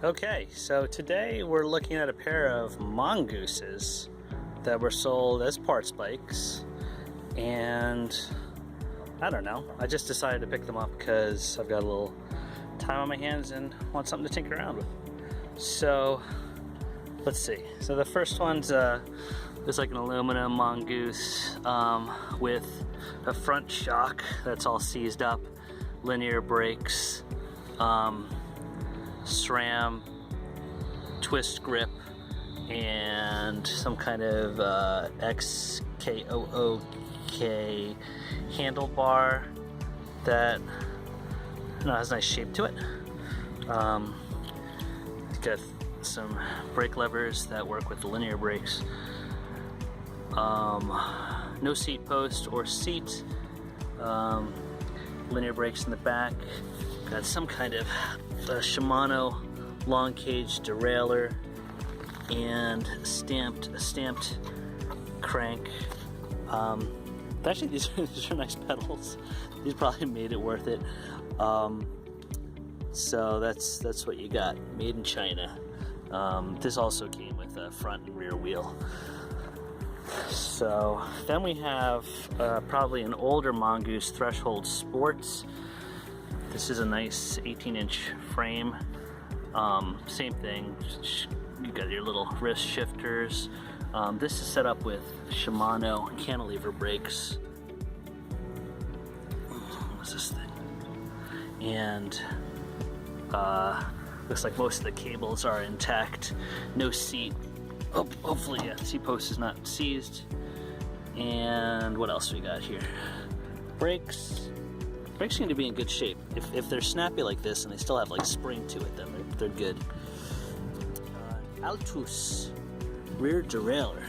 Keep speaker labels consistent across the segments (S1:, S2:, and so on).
S1: Okay, so today we're looking at a pair of Mongooses that were sold as parts bikes, and I don't know, I just decided to pick them up because I've got a little time on my hands and want something to tinker around with. So let's see. So the first one's it's like an aluminum Mongoose with a front shock that's all seized up, linear brakes, SRAM twist grip, and some kind of XKOOK handlebar that has a nice shape to it. Got some brake levers that work with the linear brakes. No seat post or seat. Linear brakes in the back. Got some kind of Shimano long cage derailleur and stamped crank. Actually, these are nice pedals. These probably made it worth it. So that's what you got, made in China. This also came with a front and rear wheel. So then we have probably an older Mongoose Threshold Sports. This is a nice 18-inch frame. Same thing, you got your little wrist shifters. This is set up with Shimano cantilever brakes. What's this thing? And looks like most of the cables are intact. No seat. Oh, hopefully, yeah, the seat post is not seized. And what else we got here? Brakes. Brakes seem to be in good shape. If they're snappy like this and they still have like spring to it, then they're good. Altus rear derailleur.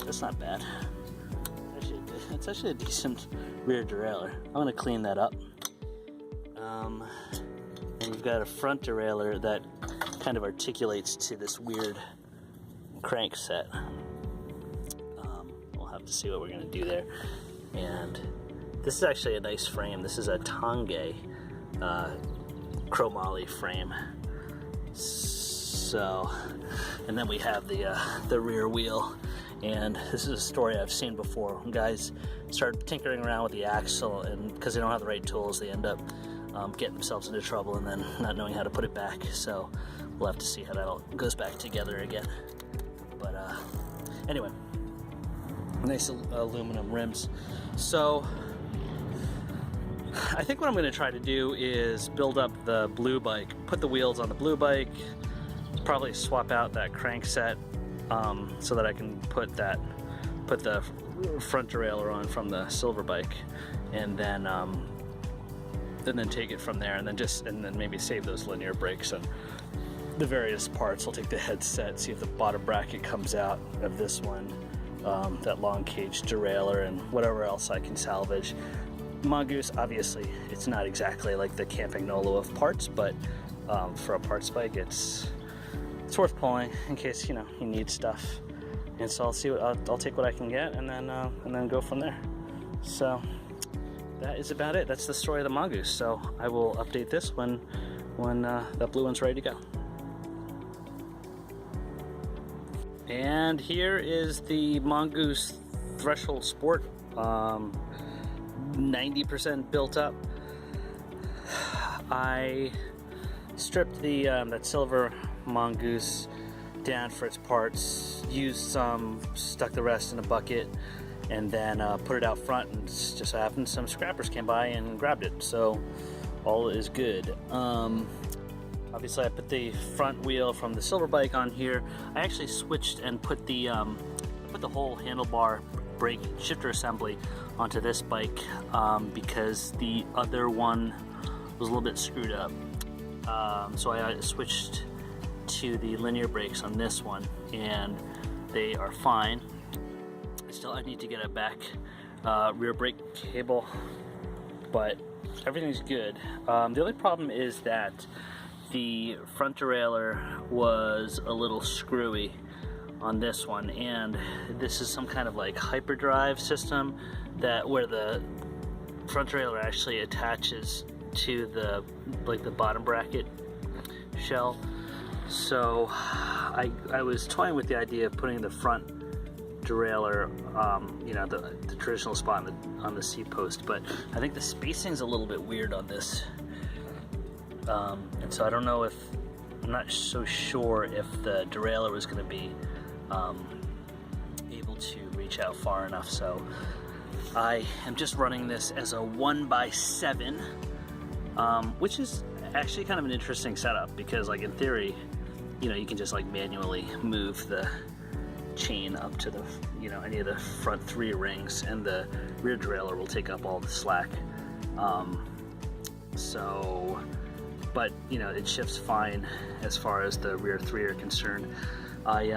S1: That's not bad. It's actually a decent rear derailleur. I'm gonna clean that up. And we've got a front derailleur that kind of articulates to this weird crank set. We'll have to see what we're gonna do there. And this is actually a nice frame. This is a Tongay chromoly frame. So, and then we have the rear wheel. And this is a story I've seen before. When guys start tinkering around with the axle, and because they don't have the right tools, they end up getting themselves into trouble and then not knowing how to put it back. So we'll have to see how that all goes back together again. But anyway, nice aluminum rims. So I think what I'm going to try to do is build up the blue bike, put the wheels on the blue bike, probably swap out that crank set so that I can put the front derailleur on from the silver bike, and then take it from there, and then maybe save those linear brakes and the various parts. I'll take the headset, see if the bottom bracket comes out of this one, that long cage derailleur, and whatever else I can salvage. Mongoose, obviously, it's not exactly like the Campagnolo of parts, but for a parts bike, it's worth pulling in case you need stuff. And so I'll take what I can get, and then go from there. So that is about it. That's the story of the Mongoose. So I will update this when that blue one's ready to go. And here is the Mongoose Threshold Sport, 90% built up. I stripped that silver Mongoose down for its parts, used some, stuck the rest in a bucket, and then put it out front, and just so happened some scrappers came by and grabbed it, so all is good. Obviously I put the front wheel from the silver bike on here. I actually switched and put the whole handlebar brake shifter assembly onto this bike because the other one was a little bit screwed up. So I switched to the linear brakes on this one, and they are fine. I need to get a back rear brake cable, but everything's good. The only problem is that the front derailleur was a little screwy on this one, and this is some kind of like hyperdrive system that where the front derailleur actually attaches to the bottom bracket shell. So I was toying with the idea of putting the front derailleur, you know, the traditional spot on the seat post, but I think the spacing's a little bit weird on this, and so I don't know if, I'm not so sure if the derailleur was going to be able to reach out far enough. So I am just running this as a 1x7, which is actually kind of an interesting setup, because like in theory, you know, you can just like manually move the chain up to the, you know, any of the front 3 rings, and the rear derailleur will take up all the slack. But you know, it shifts fine as far as the rear 3 are concerned. I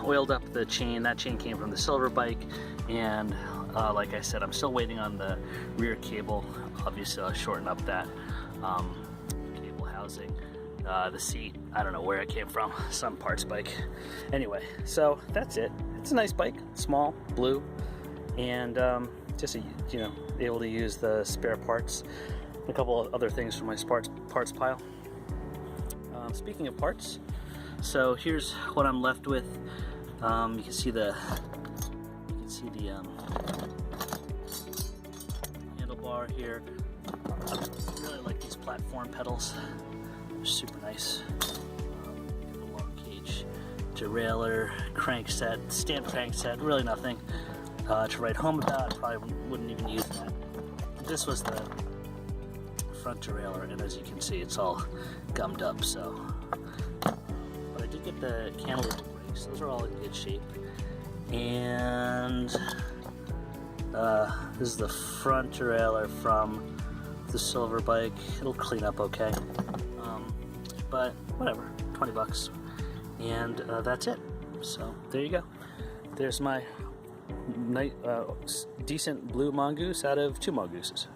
S1: oiled up the chain. That chain came from the Silver bike, and like I said, I'm still waiting on the rear cable. Obviously I'll shorten up that cable housing. The seat, I don't know where it came from, some parts bike. Anyway, so that's it. It's a nice bike, small, blue, and just you know, able to use the spare parts, a couple of other things from my parts pile. Speaking of parts, so here's what I'm left with. You can see the handlebar here. I really like these platform pedals. They're super nice. The long cage derailleur, crankset, stand crankset, really nothing to write home about. Probably wouldn't even use that. This was the front derailleur, and as you can see, it's all gummed up. So, but I did get the cantilever brakes; those are all in good shape. And this is the front derailleur from the Silver bike. It'll clean up okay, but whatever. 20 bucks, and that's it. So there you go. There's my decent blue Mongoose out of 2 Mongooses.